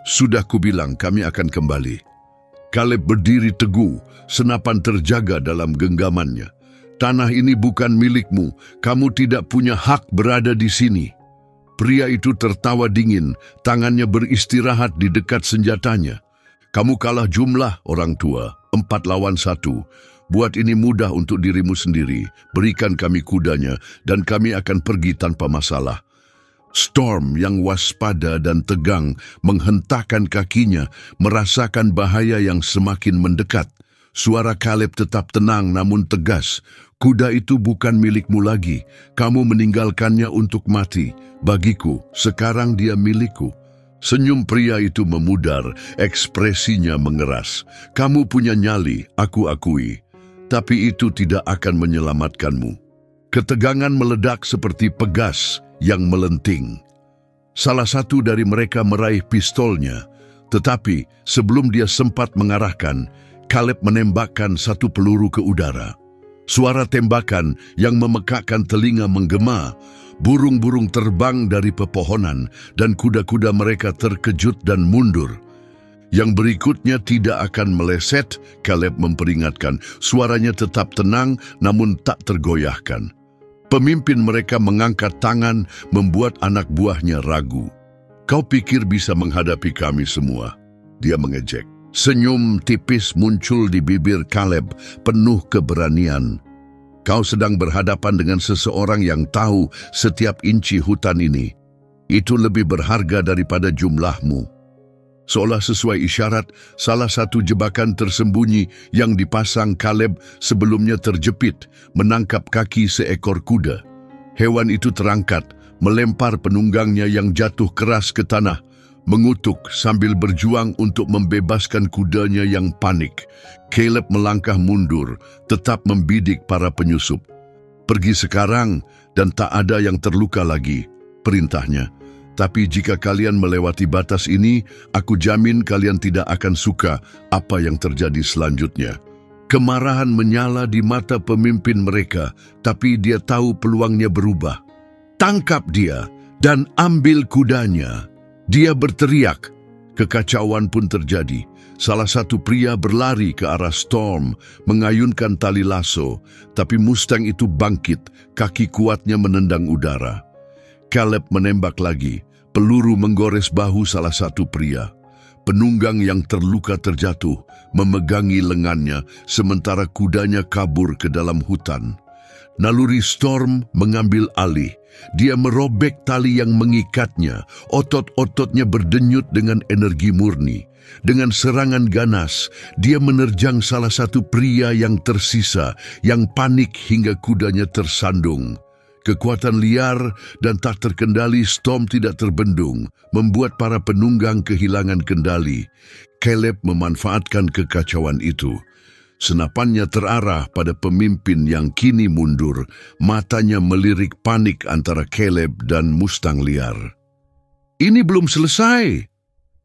Sudah kubilang kami akan kembali. Kaleb berdiri teguh, senapan terjaga dalam genggamannya. Tanah ini bukan milikmu, kamu tidak punya hak berada di sini. Pria itu tertawa dingin, tangannya beristirahat di dekat senjatanya. Kamu kalah jumlah, orang tua, 4 lawan 1. Buat ini mudah untuk dirimu sendiri, berikan kami kudanya dan kami akan pergi tanpa masalah. Storm yang waspada dan tegang menghentakkan kakinya, merasakan bahaya yang semakin mendekat. Suara Kaleb tetap tenang namun tegas. Kuda itu bukan milikmu lagi. Kamu meninggalkannya untuk mati. Bagiku, sekarang dia milikku. Senyum pria itu memudar, ekspresinya mengeras. Kamu punya nyali, aku akui. Tapi itu tidak akan menyelamatkanmu. Ketegangan meledak seperti pegas yang melenting. Salah satu dari mereka meraih pistolnya, tetapi sebelum dia sempat mengarahkan, Kaleb menembakkan satu peluru ke udara. Suara tembakan yang memekakkan telinga menggema, burung-burung terbang dari pepohonan, dan kuda-kuda mereka terkejut dan mundur. Yang berikutnya tidak akan meleset, Kaleb memperingatkan. Suaranya tetap tenang namun tak tergoyahkan. Pemimpin mereka mengangkat tangan, membuat anak buahnya ragu. Kau pikir bisa menghadapi kami semua? Dia mengejek. Senyum tipis muncul di bibir Kaleb, penuh keberanian. Kau sedang berhadapan dengan seseorang yang tahu setiap inci hutan ini. Itu lebih berharga daripada jumlahmu. Seolah sesuai isyarat, salah satu jebakan tersembunyi yang dipasang Kaleb sebelumnya terjepit, menangkap kaki seekor kuda. Hewan itu terangkat, melempar penunggangnya yang jatuh keras ke tanah, mengutuk sambil berjuang untuk membebaskan kudanya yang panik. Kaleb melangkah mundur, tetap membidik para penyusup. Pergi sekarang dan tak ada yang terluka lagi, perintahnya. Tapi jika kalian melewati batas ini, aku jamin kalian tidak akan suka apa yang terjadi selanjutnya. Kemarahan menyala di mata pemimpin mereka, tapi dia tahu peluangnya berubah. Tangkap dia dan ambil kudanya. Dia berteriak. Kekacauan pun terjadi. Salah satu pria berlari ke arah Storm, mengayunkan tali lasso, tapi Mustang itu bangkit, kaki kuatnya menendang udara. Kaleb menembak lagi, peluru menggores bahu salah satu pria. Penunggang yang terluka terjatuh, memegangi lengannya, sementara kudanya kabur ke dalam hutan. Naluri Storm mengambil alih. Dia merobek tali yang mengikatnya, otot-ototnya berdenyut dengan energi murni. Dengan serangan ganas, dia menerjang salah satu pria yang tersisa, yang panik hingga kudanya tersandung. Kekuatan liar dan tak terkendali Storm tidak terbendung, membuat para penunggang kehilangan kendali. Kaleb memanfaatkan kekacauan itu. Senapannya terarah pada pemimpin yang kini mundur, matanya melirik panik antara Kaleb dan Mustang liar. Ini belum selesai.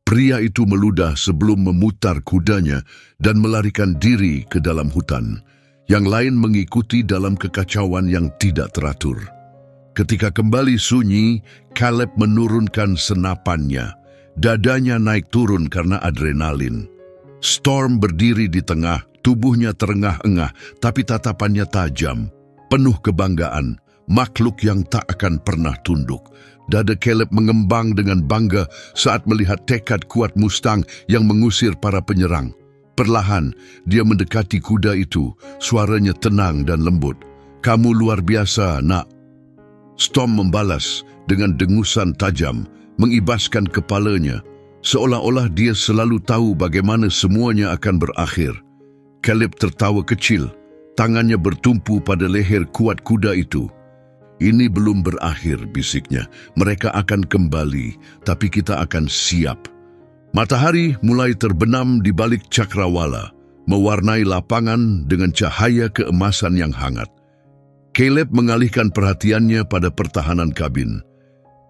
Pria itu meludah sebelum memutar kudanya dan melarikan diri ke dalam hutan. Yang lain mengikuti dalam kekacauan yang tidak teratur. Ketika kembali sunyi, Kaleb menurunkan senapannya. Dadanya naik turun karena adrenalin. Storm berdiri di tengah, tubuhnya terengah-engah, tapi tatapannya tajam. Penuh kebanggaan, makhluk yang tak akan pernah tunduk. Dada Kaleb mengembang dengan bangga saat melihat tekad kuat Mustang yang mengusir para penyerang. Perlahan, dia mendekati kuda itu, suaranya tenang dan lembut. Kamu luar biasa, nak. Storm membalas dengan dengusan tajam, mengibaskan kepalanya, seolah-olah dia selalu tahu bagaimana semuanya akan berakhir. Kaleb tertawa kecil, tangannya bertumpu pada leher kuat kuda itu. Ini belum berakhir, bisiknya. Mereka akan kembali, tapi kita akan siap. Matahari mulai terbenam di balik cakrawala, mewarnai lapangan dengan cahaya keemasan yang hangat. Kaleb mengalihkan perhatiannya pada pertahanan kabin.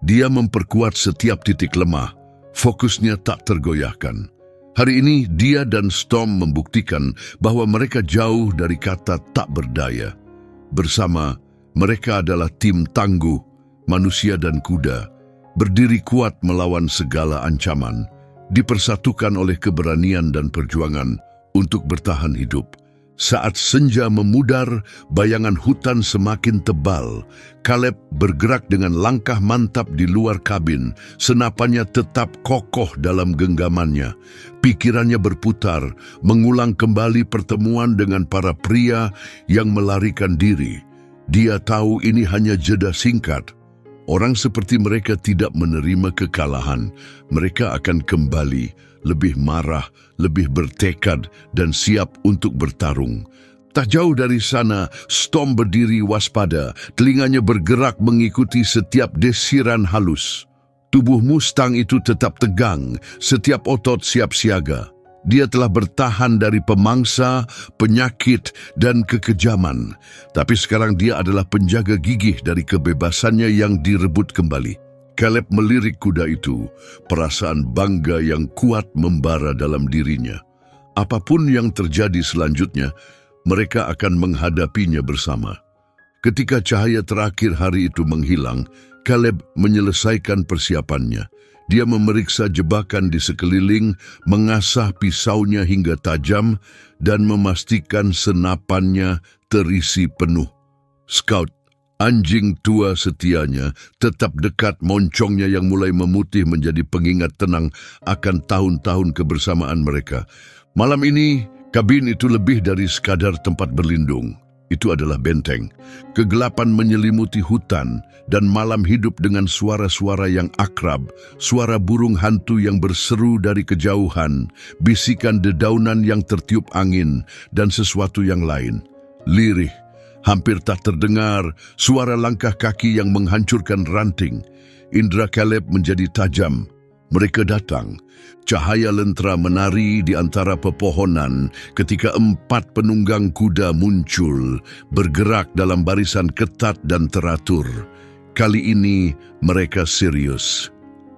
Dia memperkuat setiap titik lemah, fokusnya tak tergoyahkan. Hari ini dia dan Storm membuktikan bahwa mereka jauh dari kata tak berdaya. Bersama, mereka adalah tim tangguh, manusia dan kuda, berdiri kuat melawan segala ancaman. dipersatukan oleh keberanian dan perjuangan untuk bertahan hidup. Saat senja memudar, bayangan hutan semakin tebal. Caleb bergerak dengan langkah mantap di luar kabin. Senapannya tetap kokoh dalam genggamannya. Pikirannya berputar, mengulang kembali pertemuan dengan para pria yang melarikan diri. Dia tahu ini hanya jeda singkat. Orang seperti mereka tidak menerima kekalahan. Mereka akan kembali, lebih marah, lebih bertekad, dan siap untuk bertarung. Tak jauh dari sana, Storm berdiri waspada. Telinganya bergerak mengikuti setiap desiran halus. Tubuh Mustang itu tetap tegang, setiap otot siap siaga. Dia telah bertahan dari pemangsa, penyakit, dan kekejaman. Tapi sekarang dia adalah penjaga gigih dari kebebasannya yang direbut kembali. Caleb melirik kuda itu, perasaan bangga yang kuat membara dalam dirinya. Apapun yang terjadi selanjutnya, mereka akan menghadapinya bersama. Ketika cahaya terakhir hari itu menghilang, Caleb menyelesaikan persiapannya. Dia memeriksa jebakan di sekeliling, mengasah pisaunya hingga tajam, dan memastikan senapannya terisi penuh. Scout, anjing tua setianya, tetap dekat moncongnya yang mulai memutih menjadi pengingat tenang akan tahun-tahun kebersamaan mereka. Malam ini, kabin itu lebih dari sekadar tempat berlindung. Itu adalah benteng. Kegelapan menyelimuti hutan dan malam hidup dengan suara-suara yang akrab, suara burung hantu yang berseru dari kejauhan, bisikan dedaunan yang tertiup angin, dan sesuatu yang lain. Lirih, hampir tak terdengar, suara langkah kaki yang menghancurkan ranting. Indra Caleb menjadi tajam. Mereka datang. Cahaya lentera menari di antara pepohonan ketika 4 penunggang kuda muncul, bergerak dalam barisan ketat dan teratur. Kali ini mereka serius.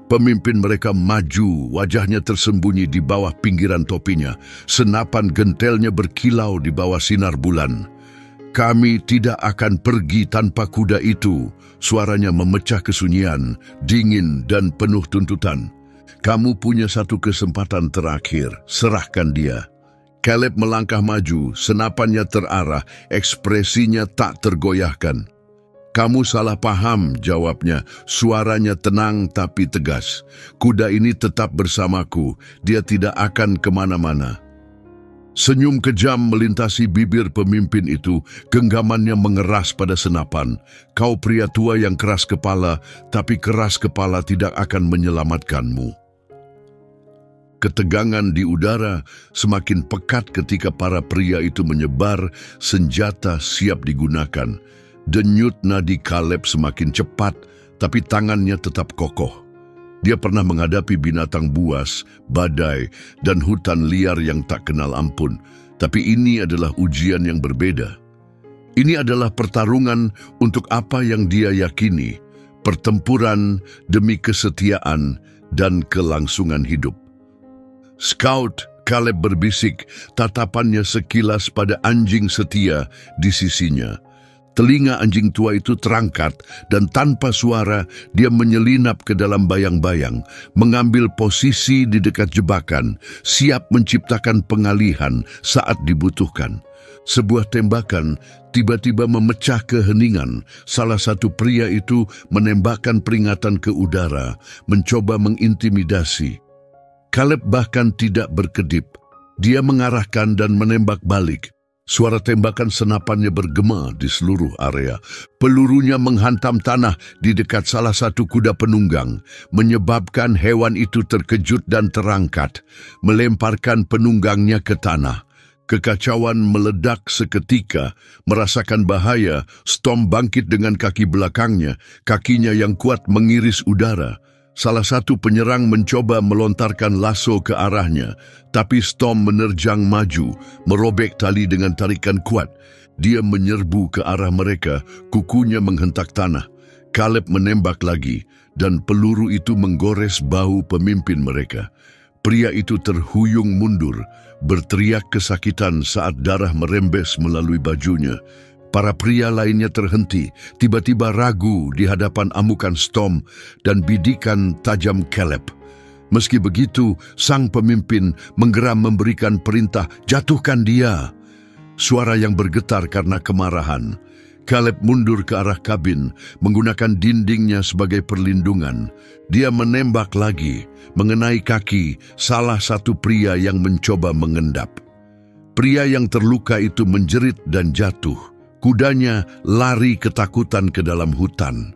Pemimpin mereka maju, wajahnya tersembunyi di bawah pinggiran topinya. Senapan gentelnya berkilau di bawah sinar bulan. "Kami tidak akan pergi tanpa kuda itu," suaranya memecah kesunyian, dingin dan penuh tuntutan. "Kamu punya satu kesempatan terakhir, serahkan dia." Caleb melangkah maju, senapannya terarah, ekspresinya tak tergoyahkan. "Kamu salah paham," jawabnya, suaranya tenang tapi tegas. "Kuda ini tetap bersamaku, dia tidak akan kemana-mana." Senyum kejam melintasi bibir pemimpin itu, genggamannya mengeras pada senapan. "Kau pria tua yang keras kepala, tapi keras kepala tidak akan menyelamatkanmu." Ketegangan di udara semakin pekat ketika para pria itu menyebar, senjata siap digunakan. Denyut nadi Caleb semakin cepat, tapi tangannya tetap kokoh. Dia pernah menghadapi binatang buas, badai, dan hutan liar yang tak kenal ampun. Tapi ini adalah ujian yang berbeda. Ini adalah pertarungan untuk apa yang dia yakini, pertempuran demi kesetiaan dan kelangsungan hidup. "Scout," Caleb berbisik, tatapannya sekilas pada anjing setia di sisinya. Telinga anjing tua itu terangkat dan tanpa suara dia menyelinap ke dalam bayang-bayang, mengambil posisi di dekat jebakan, siap menciptakan pengalihan saat dibutuhkan. Sebuah tembakan tiba-tiba memecah keheningan. Salah satu pria itu menembakkan peringatan ke udara, mencoba mengintimidasi. Caleb bahkan tidak berkedip. Dia mengarahkan dan menembak balik. Suara tembakan senapannya bergema di seluruh area. Pelurunya menghantam tanah di dekat salah satu kuda penunggang, menyebabkan hewan itu terkejut dan terangkat, melemparkan penunggangnya ke tanah. Kekacauan meledak seketika. Merasakan bahaya, Storm bangkit dengan kaki belakangnya, kakinya yang kuat mengiris udara. Salah satu penyerang mencoba melontarkan lasso ke arahnya, tapi Storm menerjang maju, merobek tali dengan tarikan kuat. Dia menyerbu ke arah mereka, kukunya menghentak tanah. Caleb menembak lagi, dan peluru itu menggores bahu pemimpin mereka. Pria itu terhuyung mundur, berteriak kesakitan saat darah merembes melalui bajunya. Para pria lainnya terhenti, tiba-tiba ragu di hadapan amukan Storm dan bidikan tajam Caleb. Meski begitu, sang pemimpin menggeram memberikan perintah, "Jatuhkan dia!" Suara yang bergetar karena kemarahan. Caleb mundur ke arah kabin, menggunakan dindingnya sebagai perlindungan. Dia menembak lagi, mengenai kaki salah satu pria yang mencoba mengendap. Pria yang terluka itu menjerit dan jatuh. Kudanya lari ketakutan ke dalam hutan.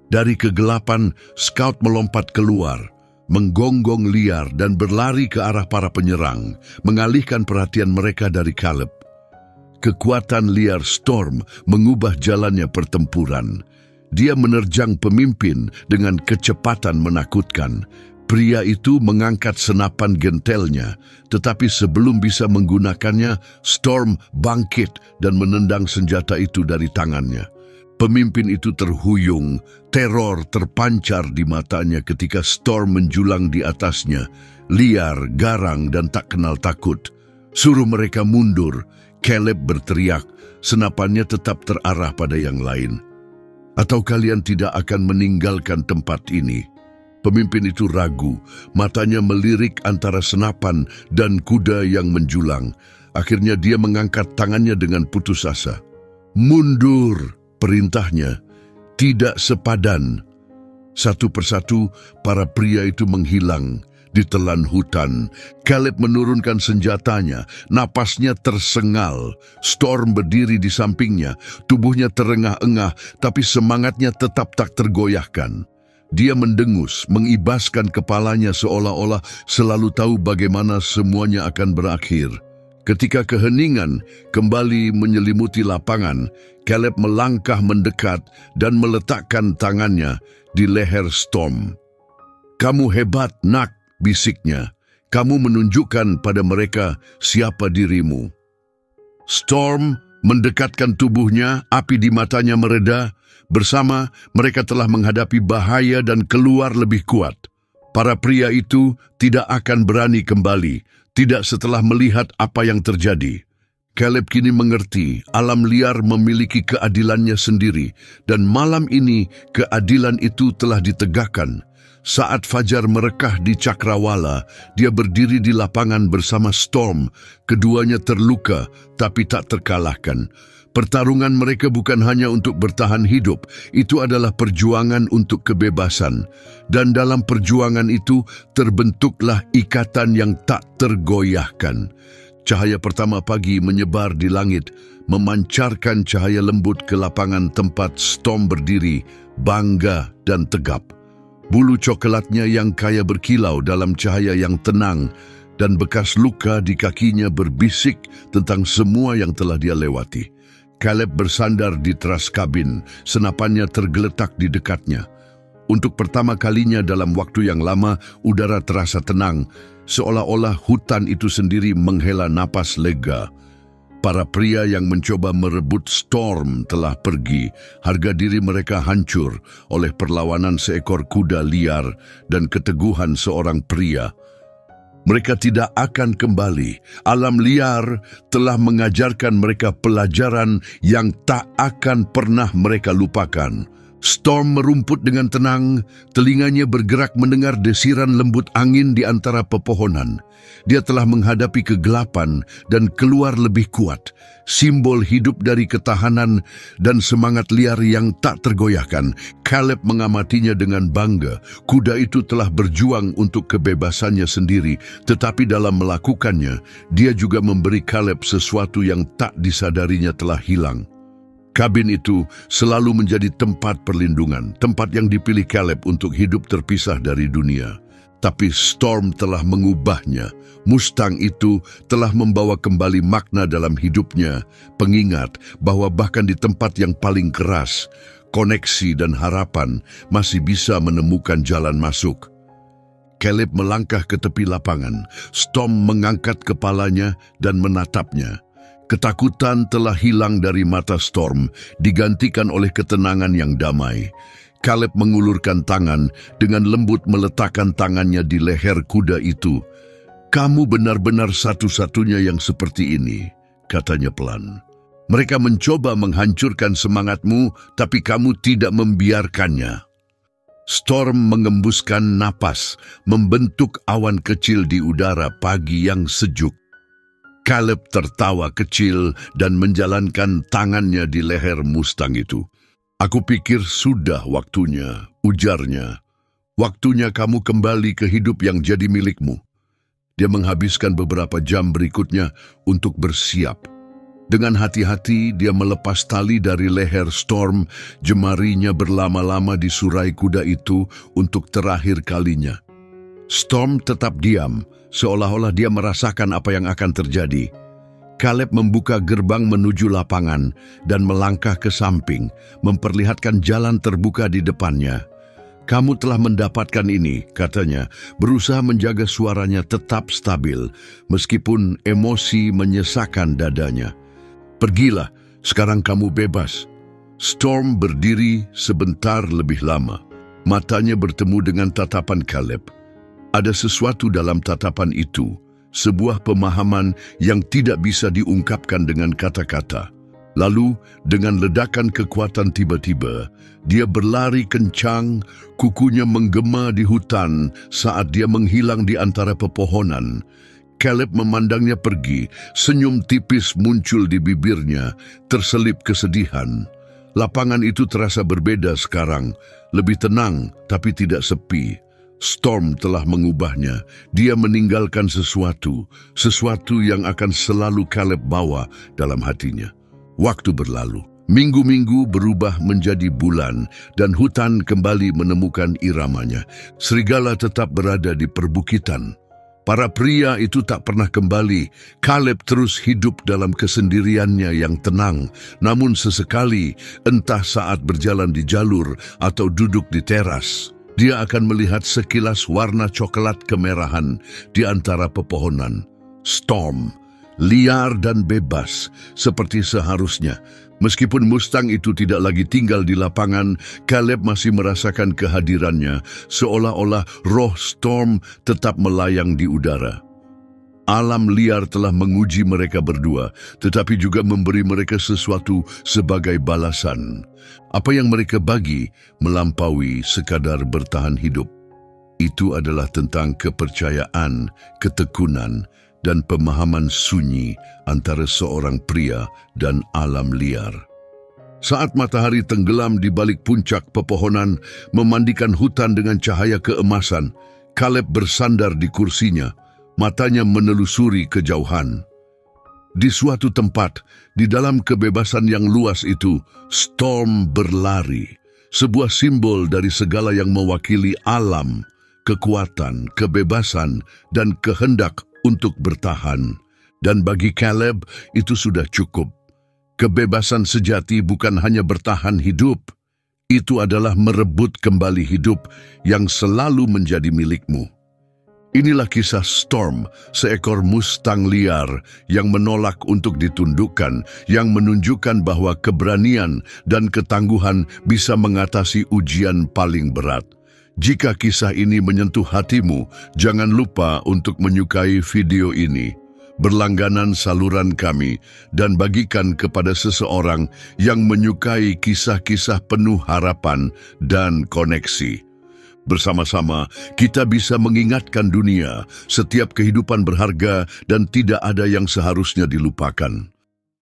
Dari kegelapan, Scout melompat keluar, menggonggong liar dan berlari ke arah para penyerang, mengalihkan perhatian mereka dari Caleb. Kekuatan liar Storm mengubah jalannya pertempuran. Dia menerjang pemimpin dengan kecepatan menakutkan. Pria itu mengangkat senapan gentelnya, tetapi sebelum bisa menggunakannya, Storm bangkit dan menendang senjata itu dari tangannya. Pemimpin itu terhuyung, teror terpancar di matanya ketika Storm menjulang di atasnya, liar, garang, dan tak kenal takut. Suruh mereka mundur. Caleb berteriak, senapannya tetap terarah pada yang lain. "Atau kalian tidak akan meninggalkan tempat ini?" Pemimpin itu ragu, matanya melirik antara senapan dan kuda yang menjulang. Akhirnya dia mengangkat tangannya dengan putus asa. "Mundur!" perintahnya. Tidak sepadan. Satu persatu, para pria itu menghilang. Ditelan hutan, Caleb menurunkan senjatanya, napasnya tersengal. Storm berdiri di sampingnya, tubuhnya terengah-engah, tapi semangatnya tetap tak tergoyahkan. Dia mendengus, mengibaskan kepalanya seolah-olah selalu tahu bagaimana semuanya akan berakhir. Ketika keheningan kembali menyelimuti lapangan, Caleb melangkah mendekat dan meletakkan tangannya di leher Storm. "Kamu hebat, nak," bisiknya. "Kamu menunjukkan pada mereka siapa dirimu." Storm mendekatkan tubuhnya, api di matanya mereda. Bersama, mereka telah menghadapi bahaya dan keluar lebih kuat. Para pria itu tidak akan berani kembali, tidak setelah melihat apa yang terjadi. Caleb kini mengerti alam liar memiliki keadilannya sendiri, dan malam ini keadilan itu telah ditegakkan. Saat fajar merekah di Cakrawala, dia berdiri di lapangan bersama Storm. Keduanya terluka, tapi tak terkalahkan. Pertarungan mereka bukan hanya untuk bertahan hidup, itu adalah perjuangan untuk kebebasan. Dan dalam perjuangan itu terbentuklah ikatan yang tak tergoyahkan. Cahaya pertama pagi menyebar di langit, memancarkan cahaya lembut ke lapangan tempat Storm berdiri, bangga dan tegap. Bulu coklatnya yang kaya berkilau dalam cahaya yang tenang, dan bekas luka di kakinya berbisik tentang semua yang telah dia lewati. Caleb bersandar di teras kabin, senapannya tergeletak di dekatnya. Untuk pertama kalinya dalam waktu yang lama, udara terasa tenang, seolah-olah hutan itu sendiri menghela napas lega. Para pria yang mencoba merebut Storm telah pergi. Harga diri mereka hancur oleh perlawanan seekor kuda liar dan keteguhan seorang pria. Mereka tidak akan kembali. Alam liar telah mengajarkan mereka pelajaran yang tak akan pernah mereka lupakan. Storm merumput dengan tenang, telinganya bergerak mendengar desiran lembut angin di antara pepohonan. Dia telah menghadapi kegelapan dan keluar lebih kuat, simbol hidup dari ketahanan dan semangat liar yang tak tergoyahkan. Caleb mengamatinya dengan bangga. Kuda itu telah berjuang untuk kebebasannya sendiri, tetapi dalam melakukannya, dia juga memberi Caleb sesuatu yang tak disadarinya telah hilang. Kabin itu selalu menjadi tempat perlindungan, tempat yang dipilih Caleb untuk hidup terpisah dari dunia. Tapi Storm telah mengubahnya. Mustang itu telah membawa kembali makna dalam hidupnya, pengingat bahwa bahkan di tempat yang paling keras, koneksi dan harapan masih bisa menemukan jalan masuk. Caleb melangkah ke tepi lapangan. Storm mengangkat kepalanya dan menatapnya. Ketakutan telah hilang dari mata Storm, digantikan oleh ketenangan yang damai. Caleb mengulurkan tangan, dengan lembut meletakkan tangannya di leher kuda itu. "Kamu benar-benar satu-satunya yang seperti ini," katanya pelan. "Mereka mencoba menghancurkan semangatmu, tapi kamu tidak membiarkannya." Storm mengembuskan napas, membentuk awan kecil di udara pagi yang sejuk. Caleb tertawa kecil dan menjalankan tangannya di leher Mustang itu. "Aku pikir sudah waktunya," ujarnya. "Waktunya kamu kembali ke hidup yang jadi milikmu." Dia menghabiskan beberapa jam berikutnya untuk bersiap. Dengan hati-hati, dia melepas tali dari leher Storm, jemarinya berlama-lama di surai kuda itu untuk terakhir kalinya. Storm tetap diam, seolah-olah dia merasakan apa yang akan terjadi. Caleb membuka gerbang menuju lapangan dan melangkah ke samping, memperlihatkan jalan terbuka di depannya. "Kamu telah mendapatkan ini," katanya, berusaha menjaga suaranya tetap stabil, meskipun emosi menyesakkan dadanya. "Pergilah, sekarang kamu bebas." Storm berdiri sebentar lebih lama. Matanya bertemu dengan tatapan Caleb. Ada sesuatu dalam tatapan itu, sebuah pemahaman yang tidak bisa diungkapkan dengan kata-kata. Lalu, dengan ledakan kekuatan tiba-tiba, dia berlari kencang, kukunya menggema di hutan saat dia menghilang di antara pepohonan. Caleb memandangnya pergi, senyum tipis muncul di bibirnya, terselip kesedihan. Lapangan itu terasa berbeda sekarang, lebih tenang tapi tidak sepi. Storm telah mengubahnya. Dia meninggalkan sesuatu yang akan selalu Caleb bawa dalam hatinya. Waktu berlalu. Minggu-minggu berubah menjadi bulan, dan hutan kembali menemukan iramanya. Serigala tetap berada di perbukitan. Para pria itu tak pernah kembali. Caleb terus hidup dalam kesendiriannya yang tenang. Namun sesekali, entah saat berjalan di jalur atau duduk di teras, dia akan melihat sekilas warna coklat kemerahan di antara pepohonan. Storm, liar dan bebas, seperti seharusnya. Meskipun Mustang itu tidak lagi tinggal di lapangan, Caleb masih merasakan kehadirannya, seolah-olah roh Storm tetap melayang di udara. Alam liar telah menguji mereka berdua, tetapi juga memberi mereka sesuatu sebagai balasan. Apa yang mereka bagi melampaui sekadar bertahan hidup. Itu adalah tentang kepercayaan, ketekunan, dan pemahaman sunyi antara seorang pria dan alam liar. Saat matahari tenggelam di balik puncak pepohonan, memandikan hutan dengan cahaya keemasan, Caleb bersandar di kursinya, matanya menelusuri kejauhan. Di suatu tempat, di dalam kebebasan yang luas itu, Storm berlari, sebuah simbol dari segala yang mewakili alam, kekuatan, kebebasan, dan kehendak untuk bertahan. Dan bagi Caleb, itu sudah cukup. Kebebasan sejati bukan hanya bertahan hidup, itu adalah merebut kembali hidup yang selalu menjadi milikmu. Inilah kisah Storm, seekor Mustang liar yang menolak untuk ditundukkan, yang menunjukkan bahwa keberanian dan ketangguhan bisa mengatasi ujian paling berat. Jika kisah ini menyentuh hatimu, jangan lupa untuk menyukai video ini, berlangganan saluran kami, dan bagikan kepada seseorang yang menyukai kisah-kisah penuh harapan dan koneksi. Bersama-sama, kita bisa mengingatkan dunia, setiap kehidupan berharga dan tidak ada yang seharusnya dilupakan.